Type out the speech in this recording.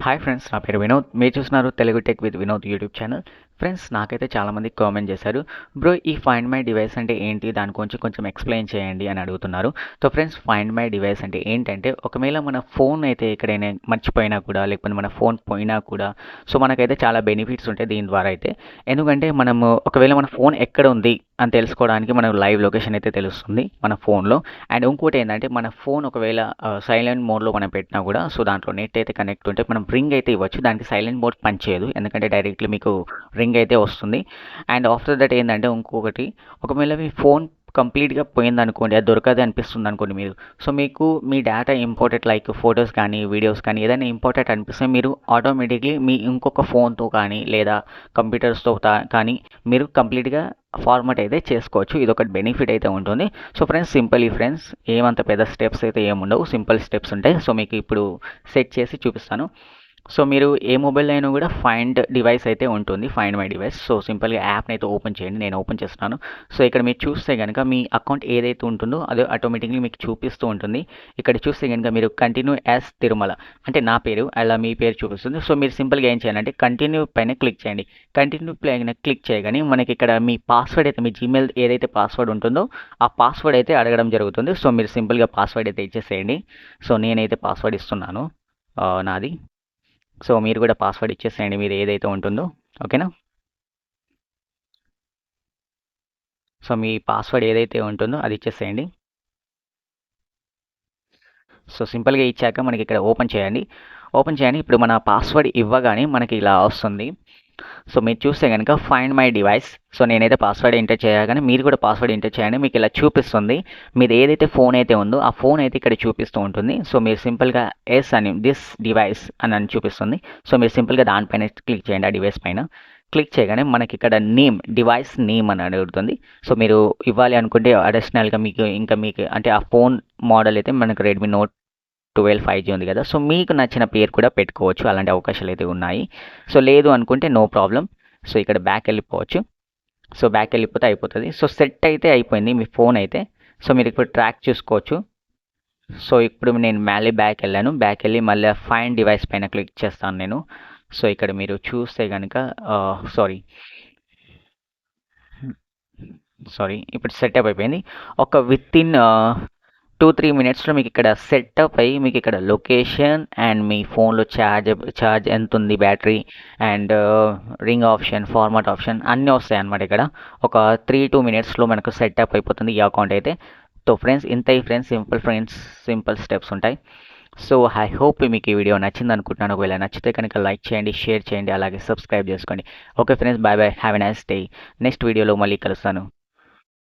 Hi friends, నా పేరు వినోద్. మీరు చూస్తున్నారు Telugu tech with Vinod YouTube channel. Friends, నాకైతే చాలామంది కామెంట్ చేశారు, బ్రో ఈ ఫైండ్ మై డివైస్ అంటే ఏంటి, దాని గురించి కొంచెం ఎక్స్ప్లెయిన్ చేయండి అని అడుగుతున్నారు. So friends, find my device అంటే ఏంటంటే, ఒకవేళ మన ఫోన్ అయితే ఎక్కడైనా మర్చిపోయినా కూడా, లేకపోతే మన ఫోన్ పోయినా కూడా, సో మనకైతే చాలా బెనిఫిట్స్ ఉంటాయి దీని ద్వారా అయితే. ఎందుకంటే మనము ఒకవేళ మన ఫోన్ ఎక్కడ ఉంది అని తెలుసుకోవడానికి మనకు లైవ్ లొకేషన్ అయితే తెలుస్తుంది మన ఫోన్లో. అండ్ ఇంకోటి ఏంటంటే, మన ఫోన్ ఒకవేళ సైలెంట్ మోడ్లో మనం పెట్టినా కూడా, సో దాంట్లో నెట్ అయితే కనెక్ట్ ఉంటే మనం రింగ్ అయితే ఇవ్వచ్చు. దానికి సైలెంట్ మోడ్ పనిచేయదు, ఎందుకంటే డైరెక్ట్లీ మీకు రింగ్ అయితే వస్తుంది. అండ్ ఆఫ్టర్ దట్ ఏంటంటే ఇంకొకటి, ఒకవేళ మీ ఫోన్ కంప్లీట్గా పోయిందనుకోండి, అది దొరకదు అనిపిస్తుంది అనుకోండి మీరు, సో మీకు మీ డేటా ఇంపార్టెంట్ లైక్ ఫొటోస్ కానీ వీడియోస్ కానీ ఏదైనా ఇంపార్టెంట్ అనిపిస్తే మీరు ఆటోమేటిక్లీ మీ ఇంకొక ఫోన్తో కానీ లేదా కంప్యూటర్స్తో కానీ మీరు కంప్లీట్గా ఫార్మాట్ అయితే చేసుకోవచ్చు. ఇది ఒకటి బెనిఫిట్ అయితే ఉంటుంది. సో ఫ్రెండ్స్, ఫ్రెండ్స్ ఏమంత పెద్ద స్టెప్స్ అయితే ఏముండవు, సింపుల్ స్టెప్స్ ఉంటాయి. సో మీకు ఇప్పుడు సెట్ చేసి చూపిస్తాను. సో మీరు ఏ మొబైల్ అయినా కూడా ఫైండ్ డివైస్ అయితే ఉంటుంది, ఫైండ్ మై డివైస్. సో సింపుల్గా యాప్ని అయితే ఓపెన్ చేయండి, నేను ఓపెన్ చేస్తున్నాను. సో ఇక్కడ మీరు చూస్తే కనుక మీ అకౌంట్ ఏదైతే ఉంటుందో అది ఆటోమేటిక్లీ మీకు చూపిస్తూ ఉంటుంది. ఇక్కడ చూస్తే కనుక మీరు కంటిన్యూ యాజ్ తిరుమల అంటే నా పేరు, అలా మీ పేరు చూపిస్తుంది. సో మీరు సింపుల్గా ఏం చేయాలంటే కంటిన్యూ పైన క్లిక్ చేయండి. కంటిన్యూ పైన క్లిక్ చేయగానే మనకి ఇక్కడ మీ పాస్వర్డ్ అయితే, మీ జీమెయిల్ ఏదైతే పాస్వర్డ్ ఉంటుందో ఆ పాస్వర్డ్ అయితే అడగడం జరుగుతుంది. సో మీరు సింపుల్గా పాస్వర్డ్ అయితే ఇచ్చేసేయండి. సో నేనైతే పాస్వర్డ్ ఇస్తున్నాను నాది. సో మీరు కూడా పాస్వర్డ్ ఇచ్చేసేయండి మీరు ఏదైతే ఉంటుందో, ఓకేనా. సో మీ పాస్వర్డ్ ఏదైతే ఉంటుందో అది ఇచ్చేసేయండి. సో సింపుల్గా ఇచ్చాక మనకి ఇక్కడ ఓపెన్ చేయండి. ఓపెన్ చేయండి. ఇప్పుడు మన పాస్వర్డ్ ఇవ్వగానే మనకి ఇలా వస్తుంది. సో మీరు చూస్తే కనుక ఫైండ్ మై డివైస్. సో నేనైతే పాస్వర్డ్ ఎంటర్ చేయగానే మీరు కూడా పాస్వర్డ్ ఎంటర్ చేయండి. మీకు ఇలా చూపిస్తుంది. మీరు ఏదైతే ఫోన్ అయితే ఉందో ఆ ఫోన్ అయితే ఇక్కడ చూపిస్తూ ఉంటుంది. సో మీరు సింపుల్గా ఎస్ అని దిస్ డివైస్ అని చూపిస్తుంది. సో మీరు సింపుల్గా దానిపైన క్లిక్ చేయండి, ఆ డివైస్ పైన. క్లిక్ చేయగానే మనకి ఇక్కడ నేమ్, డివైస్ నేమ్ అని అడుగుతుంది. సో మీరు ఇవ్వాలి అనుకుంటే అడిషనల్గా మీకు అంటే ఆ ఫోన్ మోడల్ అయితే మనకు రెడ్మీ నోట్ 12 5G ఉంది కదా. సో మీకు నచ్చిన పేరు కూడా పెట్టుకోవచ్చు, అలాంటి అవకాశాలు అయితే ఉన్నాయి. సో లేదు అనుకుంటే నో ప్రాబ్లం. సో ఇక్కడ బ్యాక్ వెళ్ళిపోవచ్చు. సో బ్యాక్ వెళ్ళిపోతే అయిపోతుంది. సో సెట్ అయితే అయిపోయింది మీ ఫోన్ అయితే. సో మీరు ఇప్పుడు ట్రాక్ చూసుకోవచ్చు. సో ఇప్పుడు నేను మళ్ళీ బ్యాక్ వెళ్ళాను. బ్యాక్ వెళ్ళి మళ్ళీ ఫైండ్ డివైస్ పైన క్లిక్ చేస్తాను నేను. సో ఇక్కడ మీరు చూస్తే కనుక సారీ సారీ ఇప్పుడు సెటప్ అయిపోయింది. ఒక విత్ ఇన్ 2-3 మినిట్స్లో మీకు ఇక్కడ సెటప్ అయ్యి మీకు ఇక్కడ లొకేషన్ అండ్ మీ ఫోన్లో ఛార్జ్ ఎంత ఉంది battery and ring option, format option అన్నీ వస్తాయి అన్నమాట. ఇక్కడ ఒక 3-2 మినిట్స్లో మనకు సెటప్ అయిపోతుంది ఈ అకౌంట్ అయితే. సో ఫ్రెండ్స్, ఇంత సింపుల్ స్టెప్స్ ఉంటాయి. సో ఐ హోప్ మీకు ఈ వీడియో నచ్చింది అనుకుంటున్నాను. ఒకవేళ నచ్చితే కనుక లైక్ చేయండి, షేర్ చేయండి, అలాగే సబ్స్క్రైబ్ చేసుకోండి. Okay friends, bye bye, have a nice day. Next వీడియోలో మళ్ళీ కలుస్తాను.